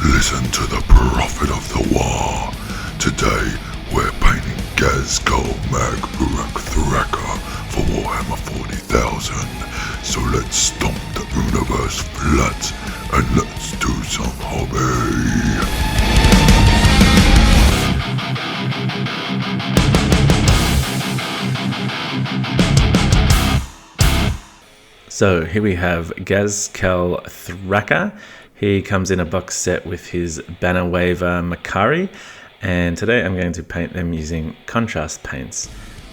Listen to the prophet of the war. Today we're painting Ghazghkull Mag Uruk Thraka for Warhammer 40,000. So let's stomp the universe flat and let's do some hobby. So here we have Ghazghkull Thraka. He comes in a box set with his banner waver Makari, and today I'm going to paint them using contrast paints.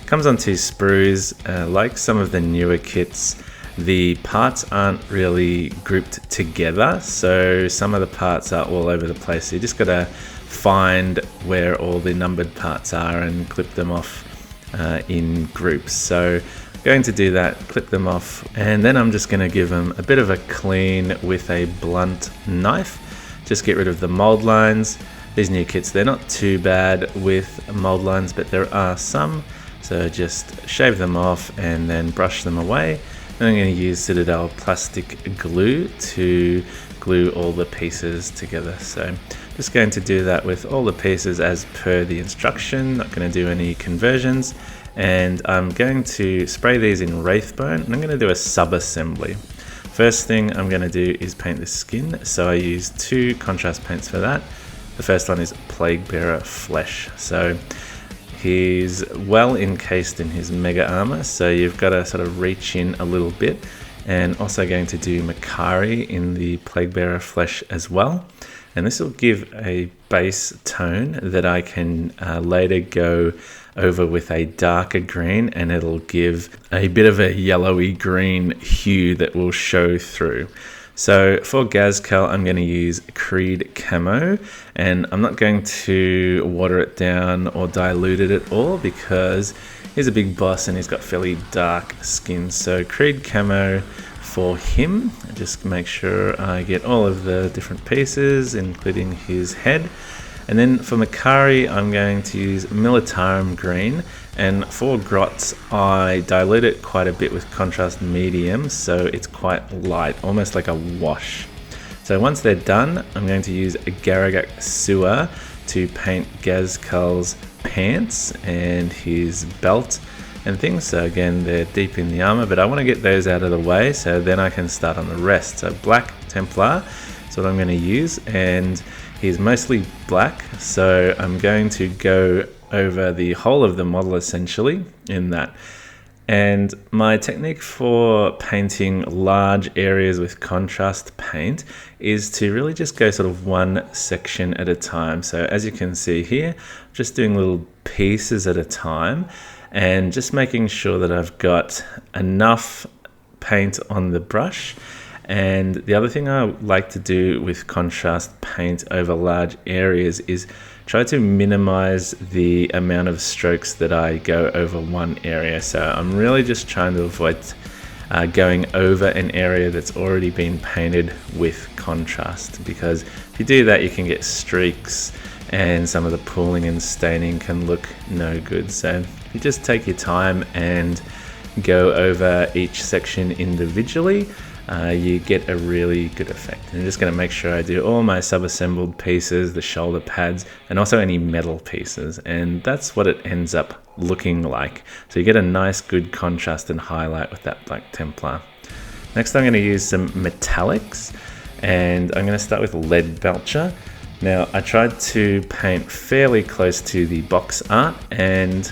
Comes on 2 sprues. Like some of the newer kits, the parts aren't really grouped together, so some of the parts are all over the place. So you just gotta find where all the numbered parts are and clip them off in groups. So going to do that, clip them off, and then I'm just going to give them a bit of a clean with a blunt knife. Just get rid of the mold lines. These new kits, they're not too bad with mold lines, but there are some, so just shave them off and then brush them away. Then I'm going to use Citadel plastic glue to glue all the pieces together. So just going to do that with all the pieces as per the instruction, not going to do any conversions. And I'm going to spray these in Wraithbone, and I'm going to do a sub-assembly. First thing I'm going to do is paint the skin, so I use 2 contrast paints for that. The first one is Plaguebearer Flesh. So he's well encased in his mega armor, so you've got to sort of reach in a little bit. And also going to do Makari in the Plaguebearer Flesh as well. And this will give a base tone that I can later go over with a darker green, and it'll give a bit of a yellowy green hue that will show through. So for Ghazghkull, I'm going to use Creed Camo, and I'm not going to water it down or dilute it at all because he's a big boss and he's got fairly dark skin. So Creed Camo for him. Just make sure I get all of the different pieces, including his head. And then for Makari, I'm going to use Militarum Green, and for Grots, I dilute it quite a bit with contrast medium, so it's quite light, almost like a wash. So once they're done, I'm going to use a Ghazghkull to paint Ghazghkull's pants and his belt and things. So again, they're deep in the armor, but I want to get those out of the way so then I can start on the rest. So Black Templar is what I'm going to use, and he's mostly black, so I'm going to go over the whole of the model essentially in that. And my technique for painting large areas with contrast paint is to really just go sort of one section at a time. So as you can see here, I'm just doing little pieces at a time and just making sure that I've got enough paint on the brush. And the other thing I like to do with contrast paint over large areas is try to minimize the amount of strokes that I go over one area. So I'm really just trying to avoid going over an area that's already been painted with contrast, because if you do that, you can get streaks and some of the pooling and staining can look no good. So if you just take your time and go over each section individually, you get a really good effect. And I'm just going to make sure I do all my sub-assembled pieces, the shoulder pads, and also any metal pieces. And that's what it ends up looking like. So you get a nice good contrast and highlight with that Black Templar. Next I'm going to use some metallics, and I'm going to start with Lead Belcher. Now I tried to paint fairly close to the box art, and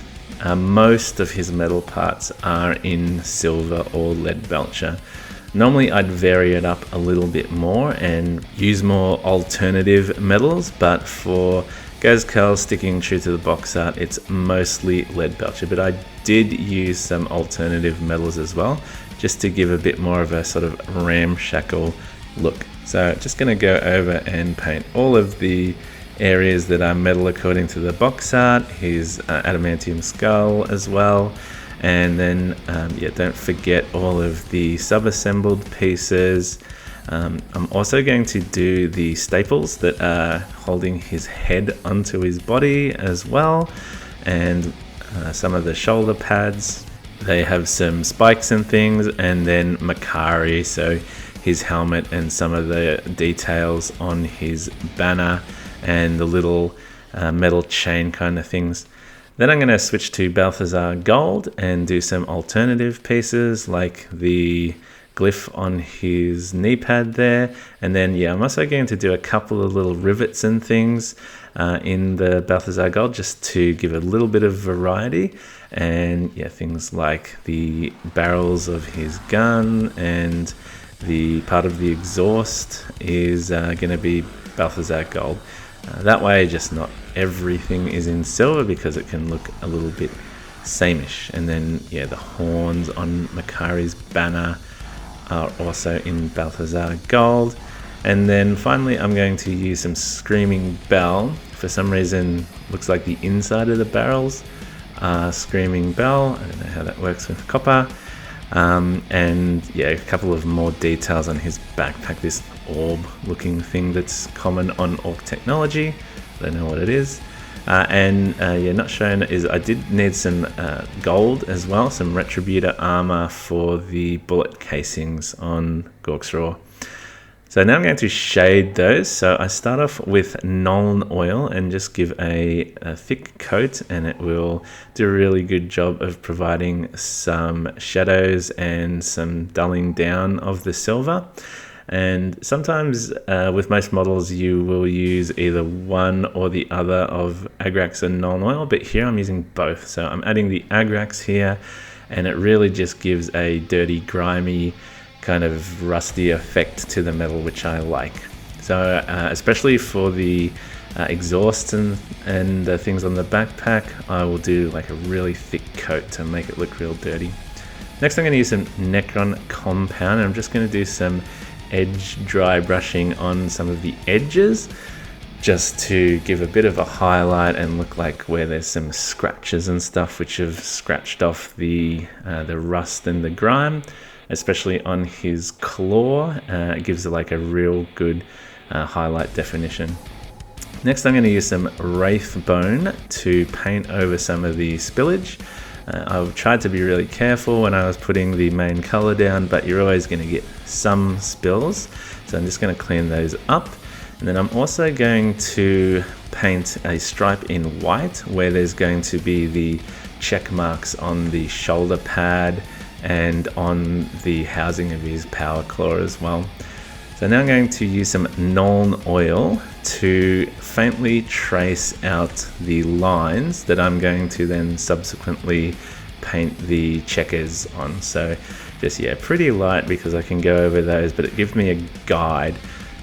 most of his metal parts are in silver or Lead Belcher. Normally I'd vary it up a little bit more and use more alternative metals, but for Ghazghkull, sticking true to the box art, it's mostly Lead Belcher, but I did use some alternative metals as well, just to give a bit more of a sort of ramshackle look. So just going to go over and paint all of the areas that are metal according to the box art, his adamantium skull as well. And then, don't forget all of the sub-assembled pieces. I'm also going to do the staples that are holding his head onto his body as well. And some of the shoulder pads, they have some spikes and things. And then Makari, so his helmet and some of the details on his banner and the little metal chain kind of things. Then I'm going to switch to Balthazar Gold and do some alternative pieces like the glyph on his knee pad there. And then, yeah, I'm also going to do a couple of little rivets and things in the Balthazar Gold just to give a little bit of variety. And yeah, things like the barrels of his gun and the part of the exhaust is going to be Balthazar Gold. That way, just not everything is in silver because it can look a little bit sameish. And then, yeah, the horns on Makari's banner are also in Balthazar Gold. And then finally, I'm going to use some Screaming Bell. For some reason, looks like the inside of the barrels are Screaming Bell. I don't know how that works with copper. And yeah, a couple of more details on his backpack, this orb looking thing that's common on Orc technology. I don't know what it is. Yeah, not shown is I did need some gold as well, some Retributor armor for the bullet casings on Ghazghkull. So now I'm going to shade those. So I start off with Nuln oil and just give a thick coat, and it will do a really good job of providing some shadows and some dulling down of the silver. And sometimes with most models you will use either one or the other of Agrax and Nuln oil, but here I'm using both. So I'm adding the Agrax here, and it really just gives a dirty, grimy, kind of rusty effect to the metal, which I like. So especially for the exhaust and the things on the backpack, I will do like a really thick coat to make it look real dirty. Next I'm going to use some Necron compound, and I'm just going to do some edge dry brushing on some of the edges just to give a bit of a highlight and look like where there's some scratches and stuff which have scratched off the rust and the grime, especially on his claw. It gives it like a real good highlight definition. Next I'm going to use some Wraith Bone to paint over some of the spillage. I've tried to be really careful when I was putting the main color down, but you're always going to get some spills. So I'm just going to clean those up. And then I'm also going to paint a stripe in white where there's going to be the check marks on the shoulder pad and on the housing of his power claw as well. So now I'm going to use some Nuln oil to faintly trace out the lines that I'm going to then subsequently paint the checkers on. So just, yeah, pretty light because I can go over those, but it gives me a guide.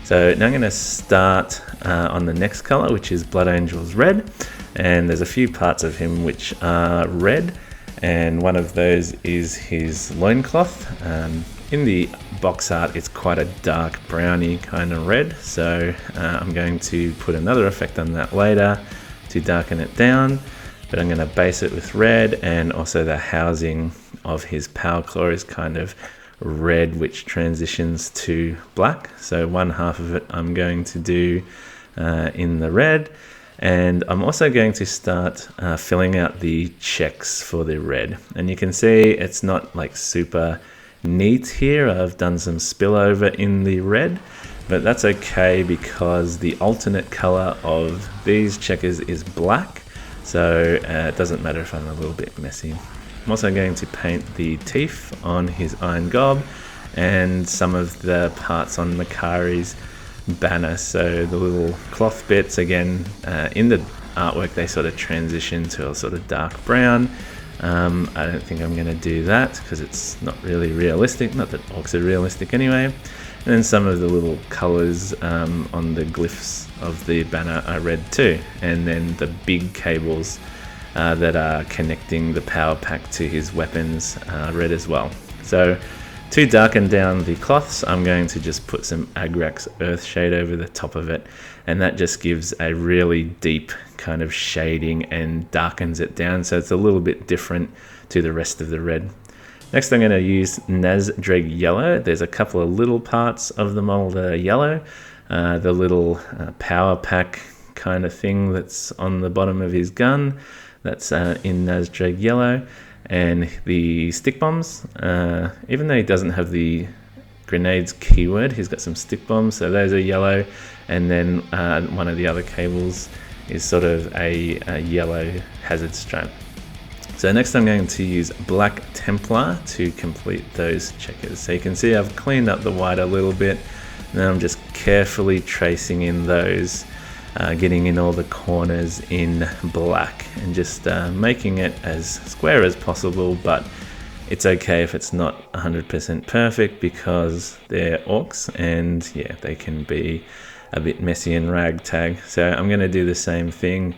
So now I'm going to start on the next color, which is Blood Angel's Red. And there's a few parts of him which are red, and one of those is his loincloth. In the box art, it's quite a dark browny kind of red, so I'm going to put another effect on that later to darken it down, but I'm going to base it with red, and also the housing of his power claw is kind of red, which transitions to black. So one half of it I'm going to do in the red, and I'm also going to start filling out the checks for the red. And you can see it's not like super neat here. I've done some spillover in the red, but that's okay because the alternate color of these checkers is black, so it doesn't matter if I'm a little bit messy. I'm also going to paint the teeth on his iron gob and some of the parts on Makari's banner. So the little cloth bits, again, in the artwork they sort of transition to a sort of dark brown. I don't think I'm going to do that because it's not really realistic, not that orcs are realistic anyway. And then some of the little colors on the glyphs of the banner are red too, and then the big cables that are connecting the power pack to his weapons are red as well. So to darken down the cloths, I'm going to just put some Agrax Earth Shade over the top of it, and that just gives a really deep kind of shading and darkens it down, so it's a little bit different to the rest of the red. Next I'm going to use Nazdreg Yellow. There's a couple of little parts of the model that are yellow. The little power pack kind of thing that's on the bottom of his gun, that's in Nazdreg Yellow. And the stick bombs, even though he doesn't have the grenades keyword. He's got some stick bombs, so those are yellow, and then one of the other cables is sort of a yellow hazard stripe. So next I'm going to use Black Templar to complete those checkers. So you can see I've cleaned up the white a little bit, and then I'm just carefully tracing in those, getting in all the corners in black, and just making it as square as possible, but it's okay if it's not 100% perfect because they're orcs, and yeah, they can be a bit messy and ragtag. So I'm going to do the same thing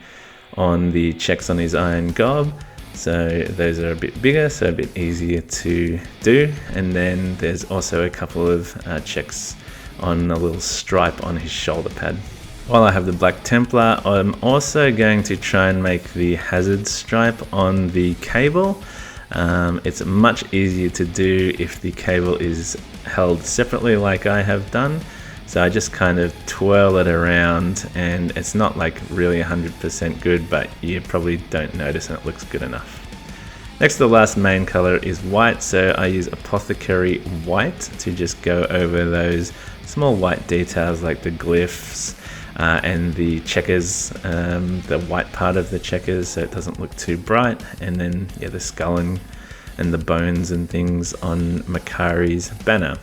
on the checks on his iron gob. So those are a bit bigger, so a bit easier to do. And then there's also a couple of checks on a little stripe on his shoulder pad. While I have the Black Templar, I'm also going to try and make the hazard stripe on the cable. It's much easier to do if the cable is held separately like I have done. So I just kind of twirl it around, and it's not like really 100% good, but you probably don't notice and it looks good enough. Next, the last main color is white, so I use Apothecary White to just go over those small white details like the glyphs and the checkers, the white part of the checkers, so it doesn't look too bright, and then yeah, the skull and the bones and things on Makari's banner.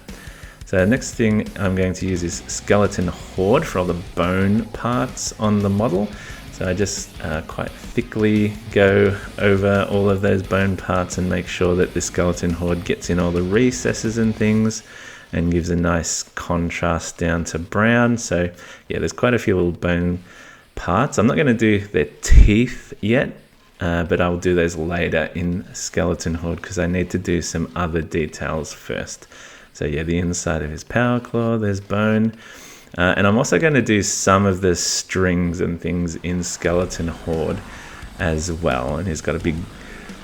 So next thing I'm going to use is Skeleton Horde for all the bone parts on the model. So I just quite thickly go over all of those bone parts and make sure that the Skeleton Horde gets in all the recesses and things and gives a nice contrast down to brown. So yeah, there's quite a few little bone parts. I'm not going to do their teeth yet, but I'll do those later in Skeleton Horde because I need to do some other details first. So yeah, the inside of his power claw, there's bone. And I'm also going to do some of the strings and things in Skeleton Horde as well. And he's got a big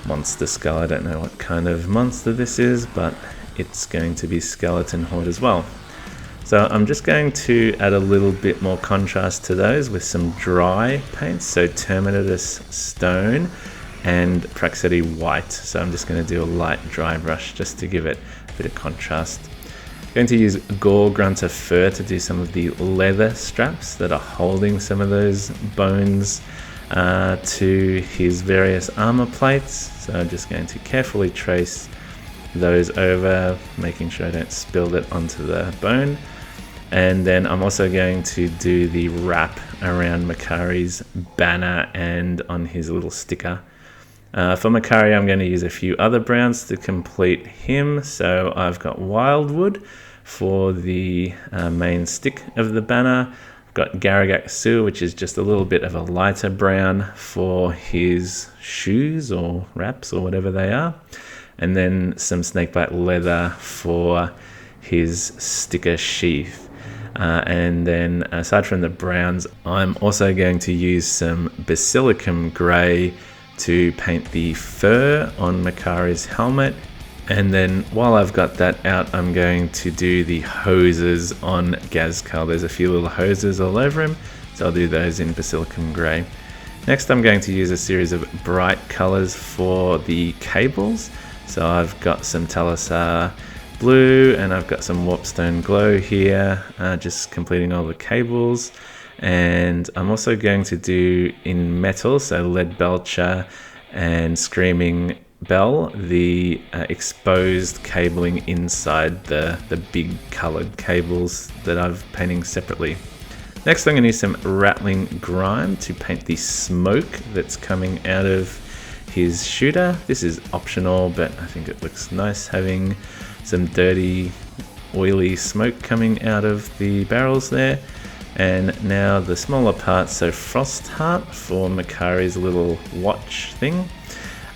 monster skull. I don't know what kind of monster this is, but it's going to be Skeleton Horde as well. So I'm just going to add a little bit more contrast to those with some dry paints. So Terminatus Stone and Praxity White. So I'm just going to do a light dry brush just to give it a bit of contrast. I'm going to use Gore Grunter Fur to do some of the leather straps that are holding some of those bones to his various armor plates. So I'm just going to carefully trace those over, making sure I don't spill it onto the bone. And then I'm also going to do the wrap around Makari's banner and on his little sticker. For Makari, I'm going to use a few other browns to complete him. So I've got Wildwood for the main stick of the banner. I've got Ghazghkull, which is just a little bit of a lighter brown for his shoes or wraps or whatever they are. And then some snakebite leather for his sticker sheath. And then aside from the browns, I'm also going to use some Basilicum Grey to paint the fur on Makari's helmet. And then while I've got that out, I'm going to do the hoses on Ghazghkull. There's a few little hoses all over him, so I'll do those in Basilicum Grey. Next, I'm going to use a series of bright colors for the cables. So I've got some Talasar Blue and I've got some Warpstone Glow here, just completing all the cables. And I'm also going to do in metal, so Lead Belcher and Screaming Bell, the exposed cabling inside the big coloured cables that I've painting separately. Next I'm going to use some Rattling Grime to paint the smoke that's coming out of his shooter. This is optional, but I think it looks nice having some dirty, oily smoke coming out of the barrels there. And now the smaller parts, so Frostheart for Makari's little watch thing.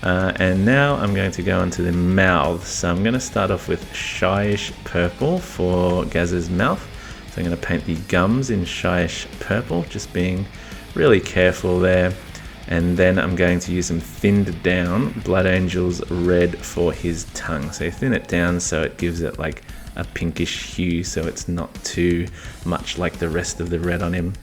And now I'm going to go into the mouths. So I'm going to start off with Shyish Purple for Gaz's mouth. So I'm going to paint the gums in Shyish Purple, just being really careful there. And then I'm going to use some thinned down Blood Angel's Red for his tongue. So you thin it down so it gives it like a pinkish hue, so it's not too much like the rest of the red on him.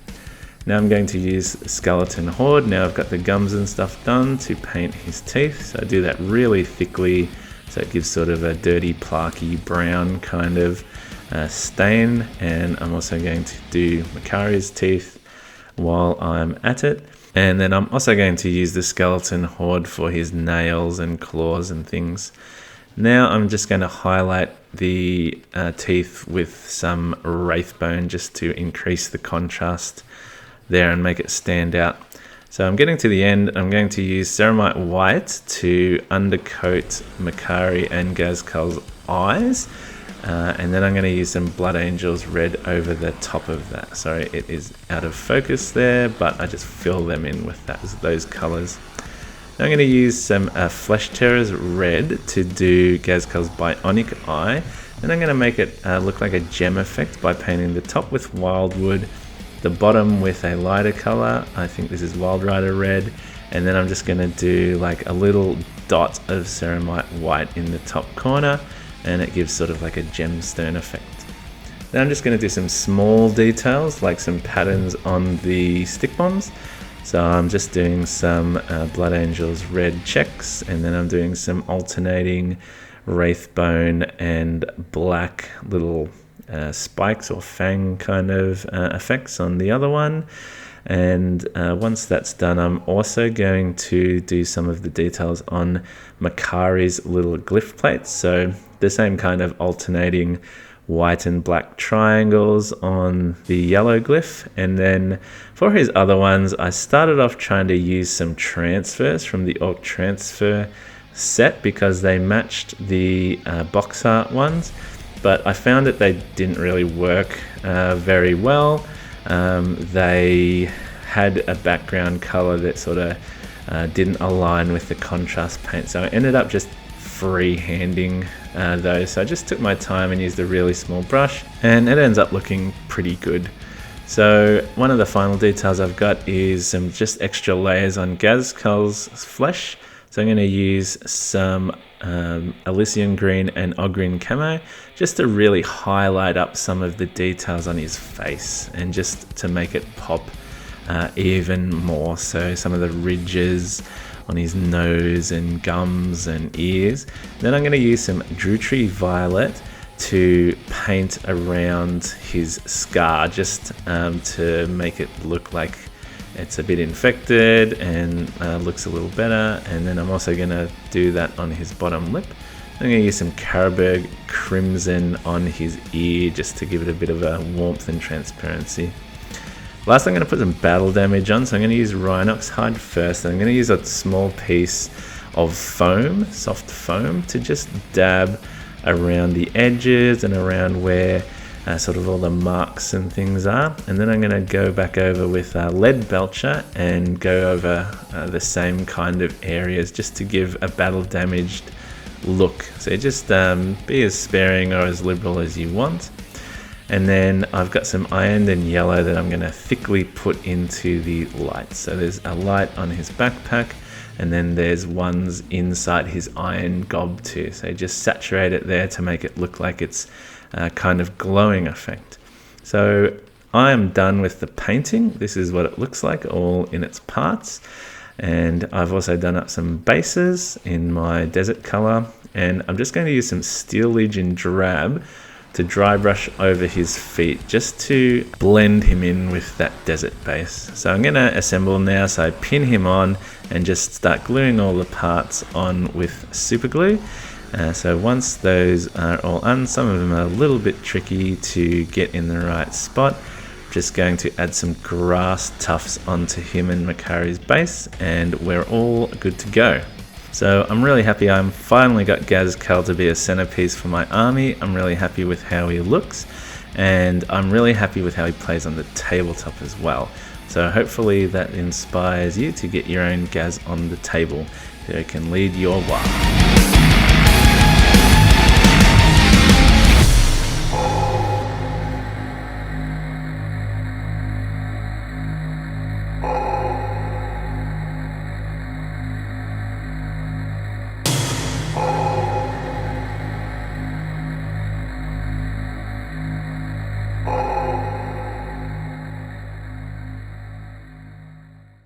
Now I'm going to use Skeleton Horde. Now I've got the gums and stuff done to paint his teeth. So I do that really thickly so it gives sort of a dirty, plaquey brown kind of stain, and I'm also going to do Makari's teeth while I'm at it. And then I'm also going to use the skeleton horde for his nails and claws and things. Now I'm just going to highlight the teeth with some wraithbone just to increase the contrast there and make it stand out. So I'm getting to the end. I'm going to use ceramite white to undercoat Makari and Ghazghkull's eyes. And then I'm going to use some Blood Angels red over the top of that. Sorry, it is out of focus there, but I just fill them in with those colors. Now I'm going to use some Flesh Terrors red to do Ghazghkull's bionic eye. Then I'm going to make it look like a gem effect by painting the top with Wildwood, the bottom with a lighter color. I think this is Wild Rider red. And then I'm just going to do like a little dot of ceramite white in the top corner, and it gives sort of like a gemstone effect. Now I'm just going to do some small details, like some patterns on the stick bombs. So I'm just doing some Blood Angels red checks, and then I'm doing some alternating wraithbone and black little spikes or fang kind of effects on the other one. And once that's done, I'm also going to do some of the details on Makari's little glyph plates. So the same kind of alternating white and black triangles on the yellow glyph. And then for his other ones, I started off trying to use some transfers from the Orc Transfer set because they matched the box art ones, but I found that they didn't really work very well. They had a background color that sort of didn't align with the contrast paint, so I ended up just freehanding those. So I just took my time and used a really small brush, and it ends up looking pretty good. So one of the final details I've got is some just extra layers on Ghazghkull's flesh. So I'm going to use some Elysian green and Ogryn camo just to really highlight up some of the details on his face and just to make it pop even more. So some of the ridges on his nose and gums and ears. Then I'm going to use some Drutry Violet to paint around his scar just to make it look like it's a bit infected and looks a little better. And then I'm also going to do that on his bottom lip. I'm going to use some Karlberg Crimson on his ear just to give it a bit of a warmth and transparency. Last, I'm going to put some battle damage on, so I'm going to use Rhinox hide first. I'm going to use a small piece of foam, soft foam, to just dab around the edges and around where sort of all the marks and things are. And then I'm going to go back over with Lead Belcher and go over the same kind of areas just to give a battle damaged look. So just be as sparing or as liberal as you want. And then I've got some ironed and yellow that I'm going to thickly put into the light. So there's a light on his backpack, and then there's ones inside his iron gob too. So just saturate it there to make it look like it's kind of glowing effect. So I am done with the painting. This is what it looks like all in its parts. And I've also done up some bases in my desert color. And I'm just going to use some Steel Legion Drab to dry brush over his feet just to blend him in with that desert base. So I'm going to assemble now, so I pin him on and just start gluing all the parts on with super glue. So once those are all on, some of them are a little bit tricky to get in the right spot. Just going to add some grass tufts onto him and Makari's base, and we're all good to go. So I'm really happy I'm finally got Ghazghkull to be a centerpiece for my army. I'm really happy with how he looks, and I'm really happy with how he plays on the tabletop as well. So hopefully that inspires you to get your own Gaz on the table so it can lead your war.